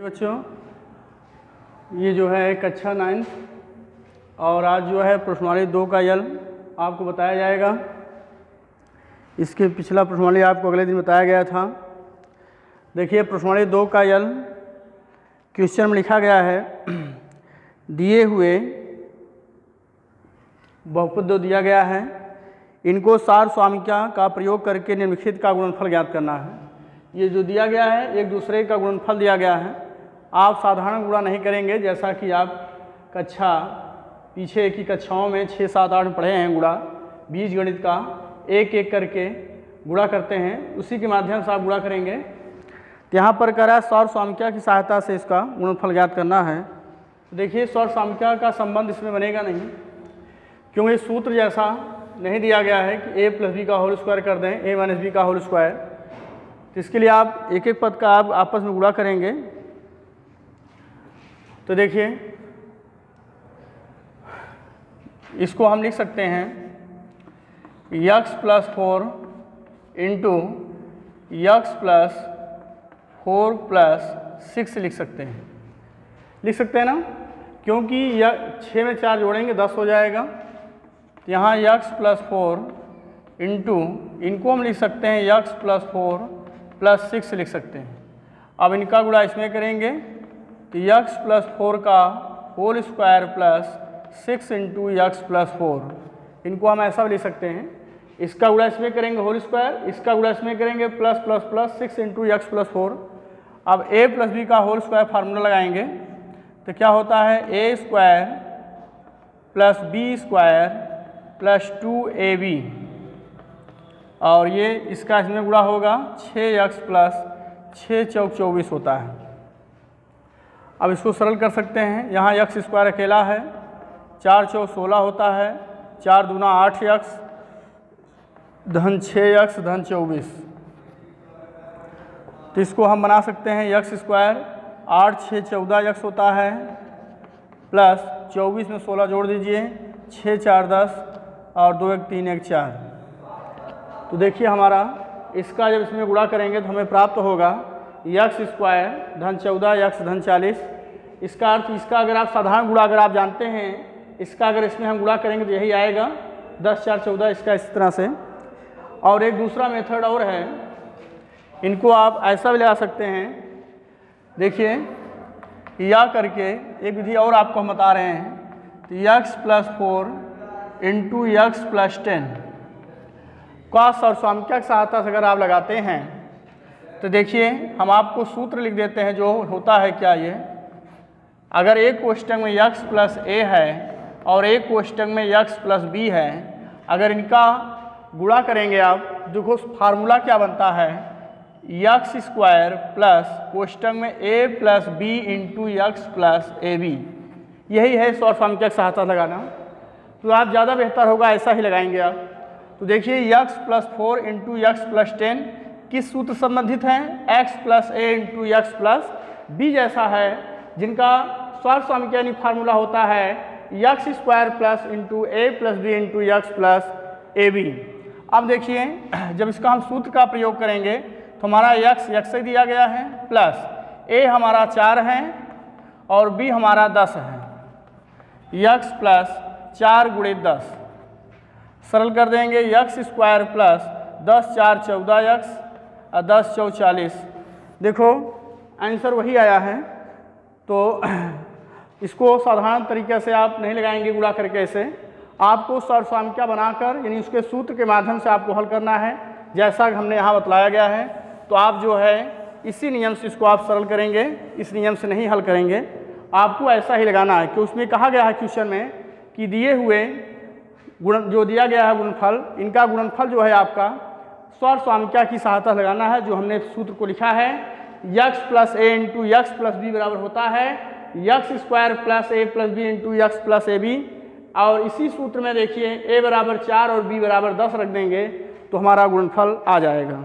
बच्चों, ये जो है कक्षा 9 और आज जो है प्रश्नावली 2 का यल आपको बताया जाएगा। इसके पिछला प्रश्नावली आपको अगले दिन बताया गया था। देखिए प्रश्नावली 2 का यल क्वेश्चन में लिखा गया है, दिए हुए बहुपद जो दिया गया है इनको सार स्वामिका का प्रयोग करके निम्नलिखित का गुणनफल ज्ञात करना है। ये जो दिया गया है एक दूसरे का गुणनफल दिया गया है। आप साधारण गुणा नहीं करेंगे, जैसा कि आप कक्षा पीछे की कक्षाओं में 6, 7, 8 में पढ़े हैं। गुणा बीजगणित का एक एक करके गुणा करते हैं, उसी के माध्यम से आप गुणा करेंगे। तो यहाँ पर कह रहा है सौर स्वामिका की सहायता से इसका गुणनफल ज्ञात करना है। देखिए सौर स्वामिका का संबंध इसमें बनेगा नहीं, क्योंकि सूत्र जैसा नहीं दिया गया है कि a + b का होल स्क्वायर कर दें a - b का होल स्क्वायर। तो इसके लिए आप एक एक पद का आप आपस में गुणा करेंगे। तो देखिए इसको हम लिख सकते हैं x + 4 इंटू x + 4 + 6 लिख सकते हैं ना, क्योंकि यह 6 में 4 जोड़ेंगे 10 हो जाएगा। तो यहाँ x + 4 इंटू इनको हम लिख सकते हैं x + 4 + 6 लिख सकते हैं। अब इनका गुणा इसमें करेंगे तो x + 4 का whole square plus 6 into x + 4, इनको हम ऐसा भी लिख सकते हैं। इसका गुणा इसमें करेंगे होल स्क्वायर, इसका गुणा इसमें करेंगे plus plus plus 6 into x + 4। अब a + b का होल स्क्वायर फार्मूला लगाएंगे तो क्या होता है a² + b² + 2ab, और ये इसका इसमें गुणा होगा 6x + 6 × 4 = 24 होता है। अब इसको सरल कर सकते हैं। यहाँ x² अकेला है, 4 × 4 = 16 होता है, 4 दूना 8x धन 6x धन 24। तो इसको हम बना सकते हैं x², 8 × 6 = 14x होता है, प्लस 24 में 16 जोड़ दीजिए, 6 × 4 = 10 और 2 × 1 = 3 × 1 = 4। तो देखिए हमारा इसका जब इसमें गुणा करेंगे तो हमें प्राप्त होगा x² धन 14x धन 40। इसका अर्थ इसका अगर आप साधारण गुणा अगर आप जानते हैं, इसका अगर इसमें हम गुणा करेंगे तो यही आएगा 10 × 4 = 14, इसका इस तरह से। और एक दूसरा मेथड और है, इनको आप ऐसा भी लगा सकते हैं। देखिए या करके एक विधि और आपको हम बता रहे हैं, तो x + 4 इंटू x + 10 का सौर स्वामिका की सहायता से अगर आप लगाते हैं तो देखिए हम आपको सूत्र लिख देते हैं। जो होता है क्या, ये अगर एक कोष्टक में x + a है और एक कोष्टक में x + b है, अगर इनका गुणा करेंगे आप, देखो फार्मूला क्या बनता है, x² प्लस कोष्टक में a + b into x + ab। यही है सौर स्वामिका की सहायता लगाना। तो आप ज़्यादा बेहतर होगा ऐसा ही लगाएंगे आप। तो देखिए x + 4 इंटू x + 10 किस सूत्र संबंधित हैं, x + a into x + b जैसा है, जिनका सौर स्वामिका यानी फार्मूला होता है x² plus into a + b into x + ab। अब देखिए जब इसका हम सूत्र का प्रयोग करेंगे तो हमारा x से दिया गया है, प्लस a हमारा 4 है और b हमारा 10 है, x + 4 × 10 सरल कर देंगे, x² प्लस 10 × 4 = 14x और 10 × 4 = 40। देखो आंसर वही आया है। तो इसको साधारण तरीके से आप नहीं लगाएंगे गुणा करके, ऐसे आपको सौर स्वामिका बनाकर यानी उसके सूत्र के माध्यम से आपको हल करना है, जैसा हमने यहाँ बतलाया गया है। तो आप जो है इसी नियम से इसको आप सरल करेंगे, इस नियम से नहीं हल करेंगे। आपको ऐसा ही लगाना है कि उसमें कहा गया है क्वेश्चन में कि दिए हुए गुण जो दिया गया है गुणनफल, इनका गुणनफल जो है आपका सौर स्वामिका की सहायता लगाना है। जो हमने सूत्र को लिखा है x + a into x + b बराबर होता है x² plus a + b into x + ab। और इसी सूत्र में देखिए a = 4 और b = 10 रख देंगे तो हमारा गुणनफल आ जाएगा।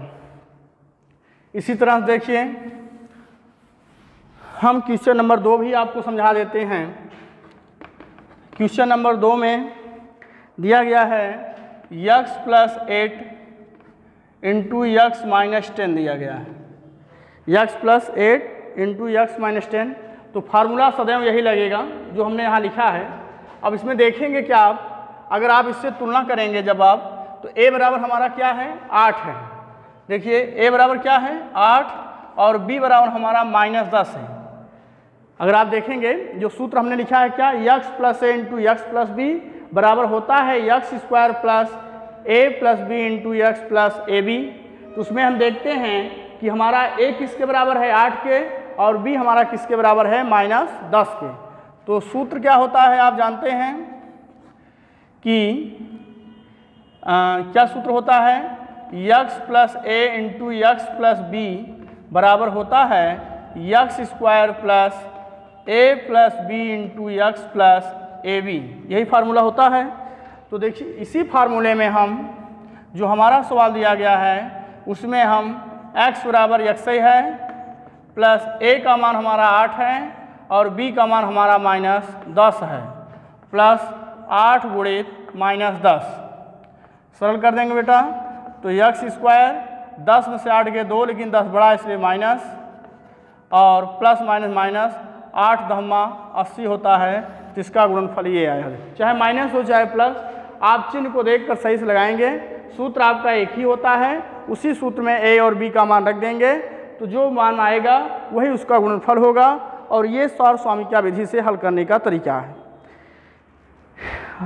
इसी तरह देखिए हम क्वेश्चन नंबर 2 भी आपको समझा देते हैं। क्वेश्चन नंबर 2 में दिया गया है x + 8 इंटू x - 10 दिया गया है, x + 8 इंटू एक्स माइनस 10। तो फार्मूला सदैव यही लगेगा जो हमने यहाँ लिखा है। अब इसमें देखेंगे क्या आप, अगर आप इससे तुलना करेंगे जब आप, तो a बराबर हमारा क्या है 8 है। देखिए a बराबर क्या है 8 और b बराबर हमारा -10 है। अगर आप देखेंगे जो सूत्र हमने लिखा है क्या, x plus A into X plus B बराबर होता है X square plus A plus B into X plus A B. तो उसमें हम देखते हैं कि हमारा a किसके बराबर है 8 के और b हमारा किसके बराबर है -10 के। तो सूत्र क्या होता है आप जानते हैं कि क्या सूत्र होता है, x plus A into X plus B बराबर होता है X square plus A plus B into X plus A B. यही फार्मूला होता है। तो देखिए इसी फार्मूले में हम जो हमारा सवाल दिया गया है उसमें हम x बराबर x ही है प्लस a का मान हमारा 8 है और b का मान हमारा -10 है, प्लस 8 गुणित -10 सरल कर देंगे बेटा। तो एक्स स्क्वायर 10 में से 8 गए 2, लेकिन 10 बड़ा इसलिए माइनस, और प्लस माइनस माइनस 8 दहमा 80 होता है, जिसका गुणनफल ये आया। चाहे माइनस हो चाहे प्लस, आप चिन्ह को देखकर सही से लगाएंगे। सूत्र आपका एक ही होता है, उसी सूत्र में a और b का मान रख देंगे, तो जो मान आएगा वही उसका गुणनफल होगा। और ये सौर-स्वामिका विधि से हल करने का तरीका है।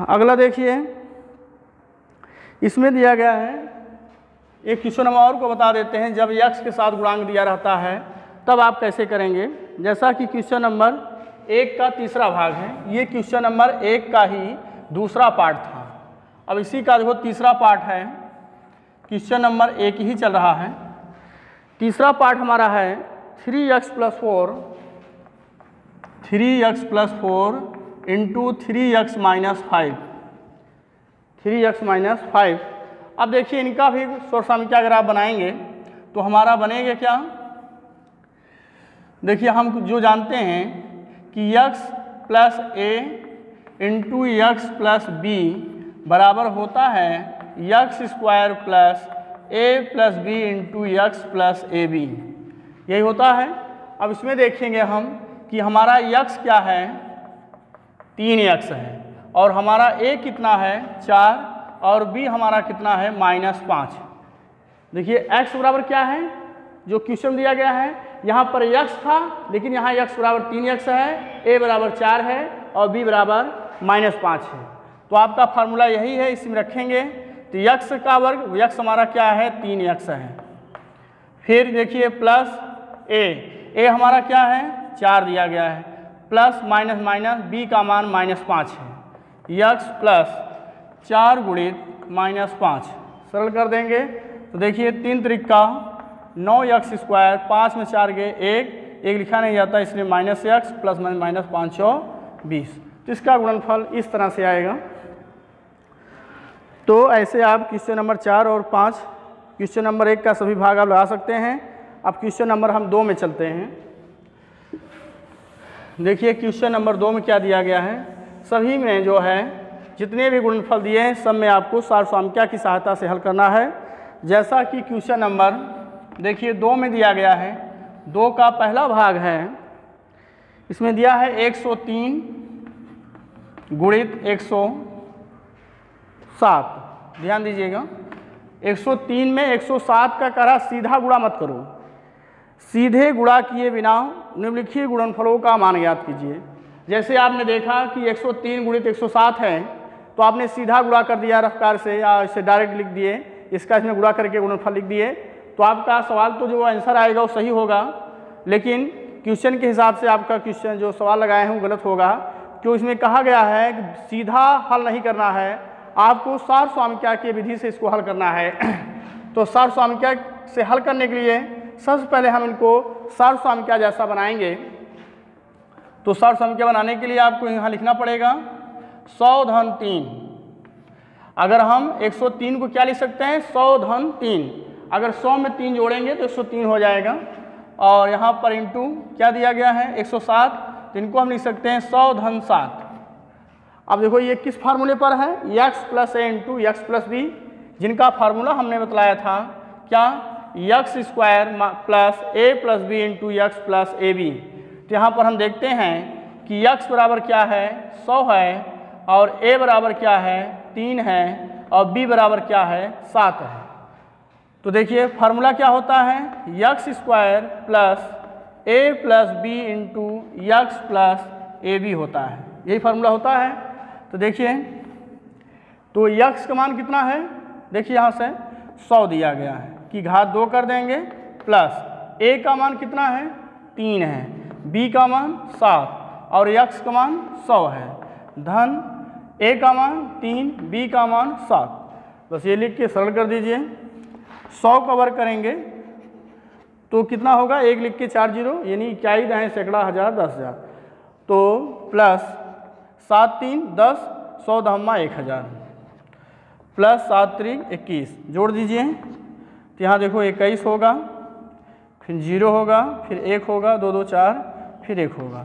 अगला देखिए, इसमें दिया गया है एक क्वेश्चन हम और को बता देते हैं। जब x के साथ गुणांक दिया रहता है तब आप कैसे करेंगे। जैसा कि क्वेश्चन नंबर 1 का तीसरा भाग है, ये क्वेश्चन नंबर 1 का ही दूसरा पार्ट था। अब इसी का देखो तीसरा पार्ट है, क्वेश्चन नंबर 1 ही चल रहा है। तीसरा पार्ट हमारा है 3x plus 4 into 3x minus 5, 3x minus 5। अब देखिए इनका भी सौर-स्वामिका अगर आप बनाएंगे तो हमारा बनेगा क्या। देखिए हम जो जानते हैं कि x plus A into X plus B बराबर होता है X square plus A plus B into X plus A B, यही होता है। अब इसमें देखेंगे हम कि हमारा x क्या है 3x है, और हमारा a कितना है 4, और b हमारा कितना है -5। देखिए x बराबर क्या है, जो क्वेश्चन दिया गया है यहाँ पर x था, लेकिन यहाँ x बराबर 3x है, a बराबर 4 है और b बराबर -5 है। तो आपका फार्मूला यही है, इसमें रखेंगे तो x का वर्ग, x हमारा क्या है 3x है। फिर देखिए प्लस a हमारा क्या है 4 दिया गया है, प्लस माइनस माइनस b का मान -5 है, x प्लस 4 गुणित -5 सरल कर देंगे। तो देखिए 3 त्रिका 9x स्क्वायर, 5 में 4 गए 1 लिखा नहीं जाता इसलिए -x प्लस -5 20। तो इसका गुणनफल इस तरह से आएगा। तो ऐसे आप क्वेश्चन नंबर 4 और 5, क्वेश्चन नंबर 1 का सभी भाग आप लगा सकते हैं। अब क्वेश्चन नंबर हम 2 में चलते हैं। देखिए क्वेश्चन नंबर 2 में क्या दिया गया है, सभी में जो है जितने भी गुणनफल दिए हैं सब में आपको सौर-स्वामिका की सहायता से हल करना है। जैसा कि क्वेश्चन नंबर देखिए 2 में दिया गया है, 2 का पहला भाग है, इसमें दिया है 103 गुणित 107। ध्यान दीजिएगा 103 में 107 का करा सीधा गुणा मत करो, सीधे गुणा किए बिना निम्नलिखित गुणनफलों का मान ज्ञात कीजिए। जैसे आपने देखा कि 103 गुणित 107 है, तो आपने सीधा गुणा कर दिया रफ्तार से, या इसे डायरेक्ट लिख दिए, इसका इसमें गुणा करके गुणनफल लिख दिए, तो आपका सवाल तो जो आंसर आएगा वो सही होगा, लेकिन क्वेश्चन के हिसाब से आपका क्वेश्चन जो सवाल लगाए हैं वो गलत होगा। क्यों, इसमें कहा गया है कि सीधा हल नहीं करना है, आपको सौर-स्वामिका की विधि से इसको हल करना है। तो सौर-स्वामिका से हल करने के लिए सबसे पहले हम इनको सौर-स्वामिका जैसा बनाएंगे। तो सौर-स्वामिका बनाने के लिए आपको यहाँ लिखना पड़ेगा 100 धन 3। अगर हम 103 को क्या लिख सकते हैं 100 धन 3, अगर 100 में 3 जोड़ेंगे तो 103 हो जाएगा। और यहाँ पर इंटू क्या दिया गया है 107, तो इनको हम लिख सकते हैं 100 धन 7। अब देखो ये किस फार्मूले पर है, x plus A into X plus B, जिनका फार्मूला हमने बतलाया था क्या X square plus A plus B into X plus A B. तो यहाँ पर हम देखते हैं कि यक्स बराबर क्या है 100 है और ए बराबर क्या है 3 है और बी बराबर क्या है 7 है। तो देखिए फार्मूला क्या होता है X square plus A plus B into X plus A B होता है, यही फार्मूला होता है। तो देखिए तो यक्स का मान कितना है, देखिए यहाँ से 100 दिया गया है कि घात 2 कर देंगे प्लस ए का मान कितना है 3 है, बी का मान 7 और यक्स का मान 100 है, धन ए का मान 3 बी का मान 7। बस ये लिख के सरल कर दीजिए। 100 का वर्ग करेंगे तो कितना होगा 1 लिख के 4 जीरो यानी क्या ही रहें सैकड़ा हज़ार 10,000, तो प्लस 7 3 10 100 दहम्मा 1000 प्लस 7 3 21 जोड़ दीजिए। तो यहाँ देखो 21 होगा फिर 0 होगा फिर 1 होगा 2 2 4 फिर 1 होगा,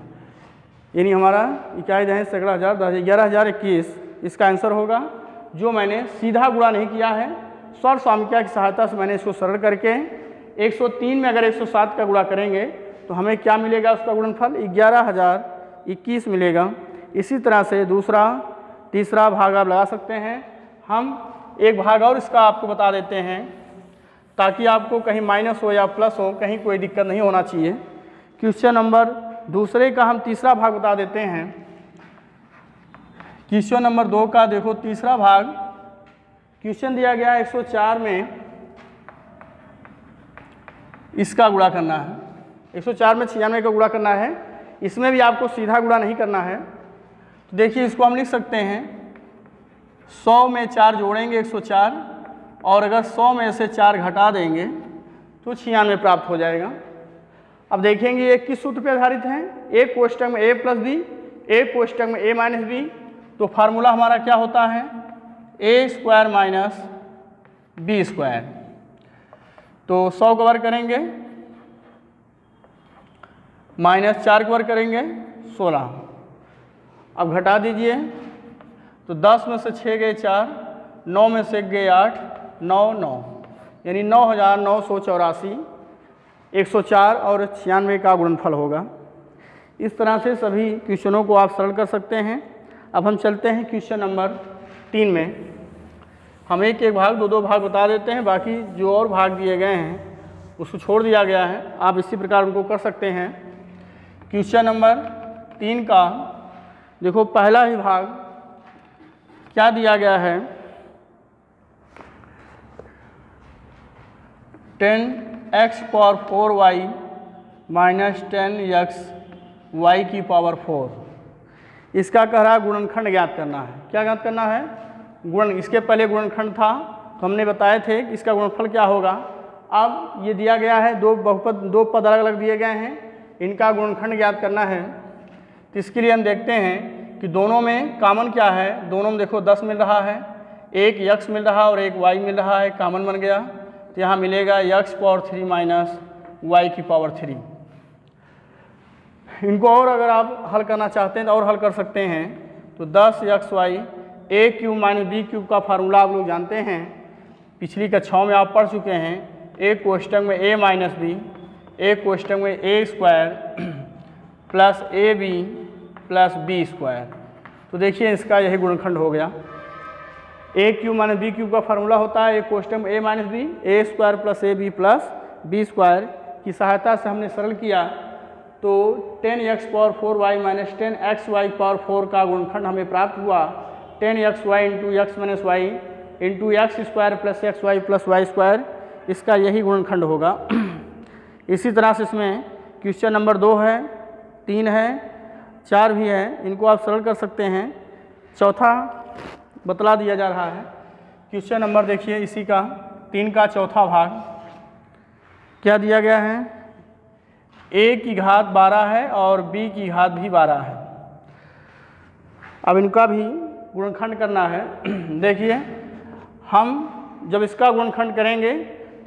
यानी हमारा इकाई दहें सैकड़ा हज़ार 10 11,021 इसका आंसर होगा। जो मैंने सीधा गुणा नहीं किया है, सौर सामयिका की सहायता से मैंने इसको सरल करके 103 में अगर 107 का गुणा करेंगे तो हमें क्या मिलेगा, उसका गुणनफल 11,021 मिलेगा। इसी तरह से दूसरा तीसरा भाग आप लगा सकते हैं। हम एक भाग और इसका आपको बता देते हैं ताकि आपको कहीं माइनस हो या प्लस हो कहीं कोई दिक्कत नहीं होना चाहिए। क्वेश्चन नंबर दूसरे का हम तीसरा भाग बता देते हैं। क्वेश्चन नंबर 2 का देखो तीसरा भाग, क्वेश्चन दिया गया 104 में इसका गुणा करना है, 104 में 96 का गुणा करना है। इसमें भी आपको सीधा गुणा नहीं करना है। तो देखिए इसको हम लिख सकते हैं 100 में 4 जोड़ेंगे 104 और अगर 100 में से 4 घटा देंगे तो 96 प्राप्त हो जाएगा। अब देखेंगे ये किस सूत्र पे आधारित है, एक कोष्टक में a प्लस बी, एक कोष्टक में a माइनस बी। तो फार्मूला हमारा क्या होता है a square minus B square. तो 100 का वर्ग करेंगे माइनस 4 का वर्ग करेंगे 16। अब घटा दीजिए तो 10 में से 6 गए 4, 9 में से गए 8, 9 9 यानी 9,984 104 और 96 का गुणनफल होगा। इस तरह से सभी क्वेश्चनों को आप सरल कर सकते हैं। अब हम चलते हैं क्वेश्चन नंबर 3 में। हम एक एक भाग 2 2 भाग बता देते हैं, बाकी जो और भाग दिए गए हैं उसको छोड़ दिया गया है। आप इसी प्रकार उनको कर सकते हैं। क्वेश्चन नंबर 3 का देखो पहला ही भाग क्या दिया गया है 10x power 4y minus 10x y की पावर 4। इसका कह रहा है गुणनखंड ज्ञात करना है। क्या ज्ञात करना है गुणन, इसके पहले गुणनखंड था तो हमने बताए थे कि इसका गुणनफल क्या होगा। अब ये दिया गया है दो पद अलग अलग दिए गए हैं, इनका गुणनखंड ज्ञात करना है। तो इसके लिए हम देखते हैं कि दोनों में कॉमन क्या है। दोनों में देखो 10 मिल रहा है, एक यक्स मिल रहा है और एक वाई मिल रहा है, कॉमन बन गया। तो यहाँ मिलेगा यक्स पावर 3 माइनस वाई की पावर 3। इनको और अगर आप हल करना चाहते हैं तो और हल कर सकते हैं। तो 10 यक्स वाई ए क्यूब माइनस बी क्यूब का फार्मूला आप लोग जानते हैं, पिछली कक्षाओं में आप पढ़ चुके हैं। एक कोष्टक में ए माइनस बी, एक कोष्टक में A square plus A B plus B square. तो देखिए इसका यही गुणनखंड हो गया। A cube minus B cube का फार्मूला होता है एक कोष्टक में A minus B, A square plus A B plus B square की सहायता से हमने सरल किया तो 10x power 4y minus 10xy power 4 का गुणनखंड हमें प्राप्त हुआ। 10xy into X minus Y into X square plus X Y plus Y square, इसका यही गुणनखंड होगा। इसी तरह से इसमें क्वेश्चन नंबर 2 है, 3 है, 4 भी है, इनको आप सरल कर सकते हैं। चौथा बतला दिया जा रहा है। क्वेश्चन नंबर देखिए इसी का 3 का चौथा भाग क्या दिया गया है, a की घात 12 है और b की घात भी 12 है। अब इनका भी गुणनखंड करना है। देखिए हम जब इसका गुणनखंड करेंगे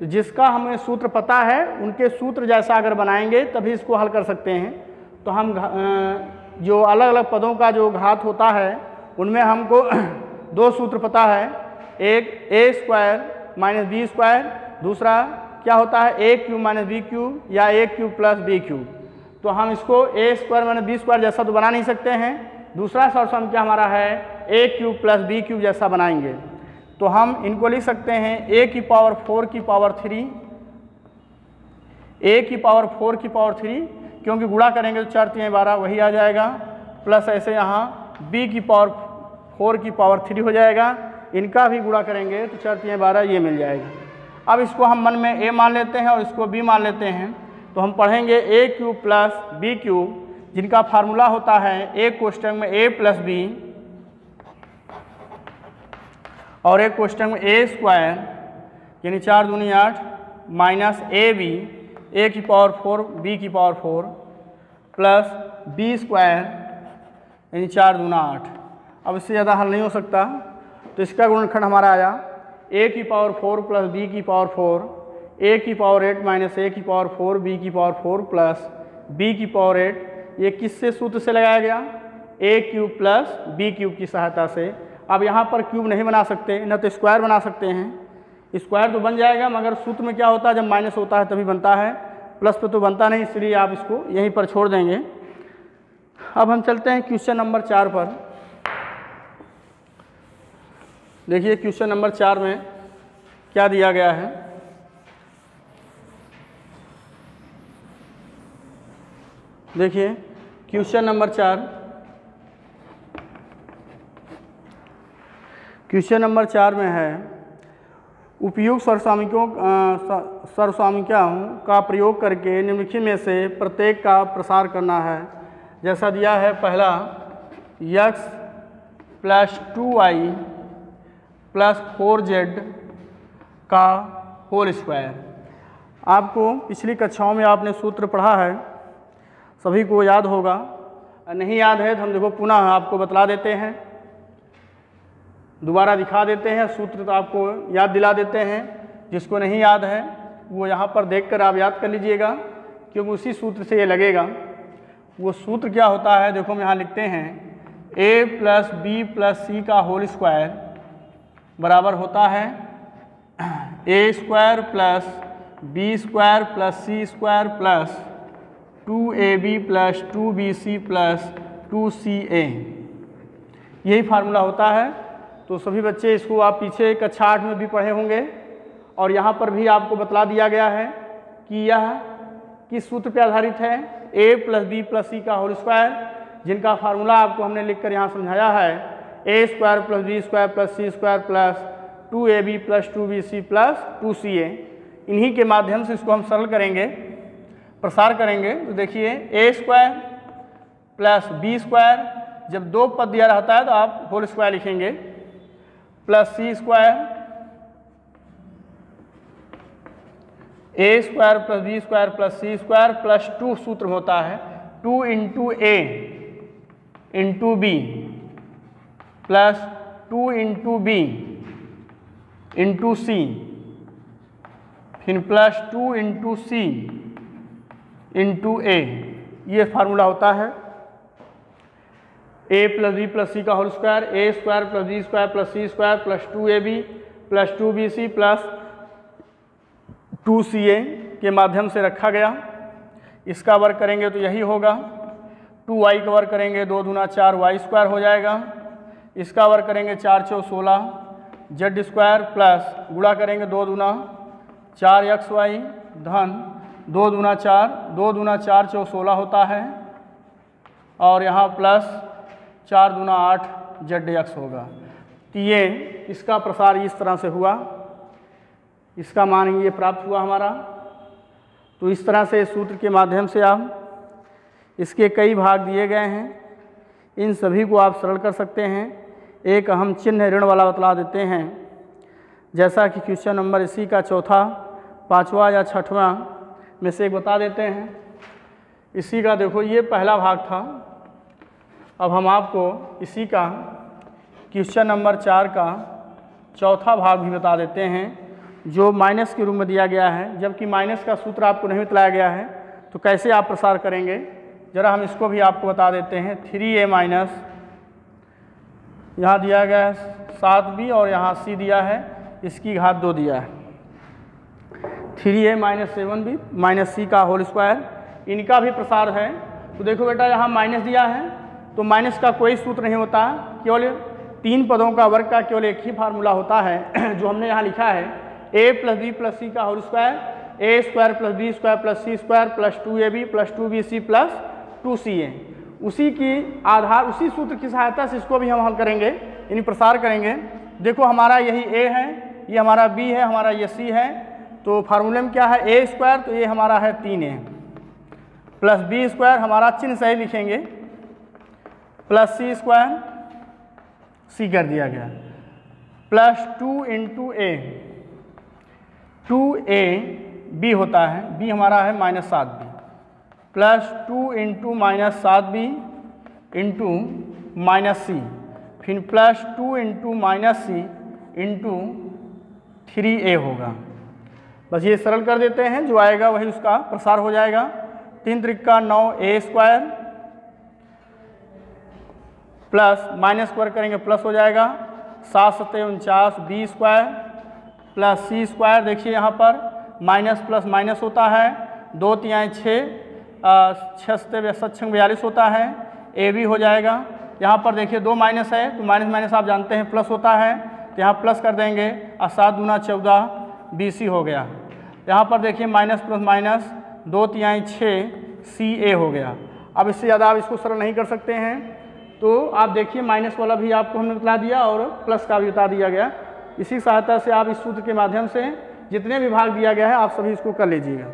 तो जिसका हमें सूत्र पता है उनके सूत्र जैसा अगर बनाएंगे तभी इसको हल कर सकते हैं। तो हम जो अलग अलग पदों का जो घात होता है उनमें हमको 2 सूत्र पता है, एक ए स्क्वायर माइनस बी स्क्वायर, दूसरा क्या होता है ए क्यूब माइनस बी क्यूब या ए क्यूब प्लस बी क्यूब। तो हम इसको ए स्क्वायर माइनस बी स्क्वायर जैसा तो बना नहीं सकते हैं। दूसरा सॉल्यूशन क्या हमारा है, ए क्यूब प्लस बी क्यूब जैसा बनाएंगे। तो हम इनको लिख सकते हैं ए की पावर 4 की पावर 3, ए की पावर 4 की पावर 3, क्योंकि गुणा करेंगे तो 4 3 12 वही आ जाएगा, प्लस ऐसे यहाँ बी की पावर 4 की पावर 3 हो जाएगा। इनका भी गुणा करेंगे तो 4 3 12 ये मिल जाएगा। अब इसको हम मन में ए मान लेते हैं और इसको बी मान लेते हैं। तो हम पढ़ेंगे ए क्यूब प्लस बी क्यूब, जिनका फार्मूला होता है एक कोष्टक में ए प्लस बी और एक कोष्टक में ए स्क्वायर यानी 4 दूनी 8 माइनस ए बी, ए की पावर 4 बी की पावर 4 प्लस बी स्क्वायर यानी 4 दूना 8। अब इससे ज़्यादा हल नहीं हो सकता, तो इसका गुणनखंड हमारा आया ए की पावर 4 प्लस बी की पावर 4, ए की पावर 8 माइनस ए की पावर 4 बी की पावर 4 प्लस बी की पावर 8। ये किससे सूत्र से लगाया गया, A cube plus B cube की सहायता से। अब यहाँ पर क्यूब नहीं बना सकते, न तो स्क्वायर बना सकते हैं। स्क्वायर तो बन जाएगा मगर सूत्र में क्या होता है, जब माइनस होता है तभी बनता है, प्लस पे तो बनता नहीं, इसलिए आप इसको यहीं पर छोड़ देंगे। अब हम चलते हैं क्वेश्चन नंबर 4 पर। देखिए क्वेश्चन नंबर 4 में क्या दिया गया है। देखिए क्वेश्चन नंबर 4, क्वेश्चन नंबर 4 में है उपयुक्त सरसामयिकों का प्रयोग करके निम्नलिखित में से प्रत्येक का प्रसार करना है। जैसा दिया है, पहला x plus 2y plus 4z का होल स्क्वायर। आपको पिछली कक्षाओं में आपने सूत्र पढ़ा है, सभी को याद होगा। नहीं याद है तो हम देखो पुनः आपको बतला देते हैं, दोबारा दिखा देते हैं। सूत्र तो आपको याद दिला देते हैं, जिसको नहीं याद है वो यहाँ पर देखकर आप याद कर लीजिएगा, क्योंकि उसी सूत्र से ये लगेगा। वो सूत्र क्या होता है, देखो हम यहाँ लिखते हैं a प्लस बी प्लस सी का होल स्क्वायर बराबर होता है a square plus B square plus C square plus 2ab plus 2bc plus 2ca। यही फार्मूला होता है। तो सभी बच्चे इसको आप पीछे कक्षा 8 में भी पढ़े होंगे, और यहाँ पर भी आपको बतला दिया गया है कि यह किस सूत्र पर आधारित है, a प्लस बी प्लस सी का होल स्क्वायर, जिनका फार्मूला आपको हमने लिखकर यहाँ समझाया है a square plus B square plus C square plus 2ab plus 2bc plus 2ca। इन्हीं के माध्यम से इसको हम सरल करेंगे, प्रसार करेंगे। तो देखिए a square plus B square, जब दो पद दिया रहता है तो आप होल स्क्वायर लिखेंगे, plus C square, A square plus B square plus C square plus 2 सूत्र होता है 2 into A into B plus 2 into B into C, फिर plus 2 into C into A. ये फार्मूला होता है a प्लस बी प्लस सी का whole square, A square plus B square plus C square plus 2ab plus 2bc plus 2ca के माध्यम से रखा गया। इसका वर्ग करेंगे तो यही होगा, 2y का वर्ग करेंगे 2 दूना 4y स्क्वायर हो जाएगा। इसका वर्ग करेंगे 4 चौ 16 z स्क्वायर प्लस गुणा करेंगे 2 दूना 4xy धन 2 दूना 4 चौ 16 होता है, और यहाँ प्लस 4 दूना 8 zx होगा। तो ये इसका प्रसार इस तरह से हुआ, इसका मान ये प्राप्त हुआ हमारा। तो इस तरह से सूत्र के माध्यम से आप, इसके कई भाग दिए गए हैं, इन सभी को आप सरल कर सकते हैं। एक हम चिन्ह ऋण वाला बतला देते हैं, जैसा कि क्वेश्चन नंबर इसी का चौथा, 5वां या 6वां में से एक बता देते हैं। इसी का देखो ये पहला भाग था। अब हम आपको इसी का क्वेश्चन नंबर 4 का चौथा भाग भी बता देते हैं, जो माइनस के रूप में दिया गया है। जबकि माइनस का सूत्र आपको नहीं बताया गया है, तो कैसे आप प्रसार करेंगे ज़रा हम इसको भी आपको बता देते हैं। 3a माइनस, यहाँ दिया गया है 7b और यहाँ c दिया है, इसकी घात 2 दिया है। 3a minus 7b minus c का होल स्क्वायर, इनका भी प्रसार है। तो देखो बेटा यहाँ माइनस दिया है तो माइनस का कोई सूत्र नहीं होता, केवल 3 पदों का वर्ग का केवल एक ही फार्मूला होता है जो हमने यहाँ लिखा है a प्लस बी प्लस सी का whole square, a square plus B square plus C square plus 2ab plus 2bc plus 2ca। उसी की आधार उसी सूत्र की सहायता से इसको भी हम हल करेंगे, यानी प्रसार करेंगे। देखो हमारा यही a है, ये हमारा b है, हमारा ये c है। तो फार्मूले में क्या है a स्क्वायर, तो ये हमारा है 3a प्लस बी स्क्वायर, हमारा चिन्ह सही लिखेंगे, प्लस सी स्क्वायर, c कर दिया गया, plus 2 into a, 2a b होता है, b हमारा है minus 7b, plus 2 into minus 7b into minus C, फिर plus 2 into minus C into 3a होगा। बस ये सरल कर देते हैं, जो आएगा वही उसका प्रसार हो जाएगा। 3 Trika 9a square plus minus square करेंगे प्लस हो जाएगा, 7 सत्ते 49 b square plus c square. देखिए यहाँ पर माइनस प्लस माइनस होता है, 2 तिहाई 6, 6 सत्ते 42 होता है, a भी हो जाएगा। यहाँ पर देखिए 2 माइनस है तो माइनस माइनस आप जानते हैं प्लस होता है, तो यहाँ प्लस कर देंगे और 7 दूना 14 bc हो गया। यहाँ पर देखिए माइनस प्लस माइनस 2 तिहाई 6 ca हो गया। अब इससे ज़्यादा आप इसको सरल नहीं कर सकते हैं, तो आप देखिए माइनस वाला भी आपको हमने बता दिया और प्लस का भी बता दिया गया। इसी सहायता से आप इस सूत्र के माध्यम से जितने भी भाग दिया गया है आप सभी इसको कर लीजिएगा।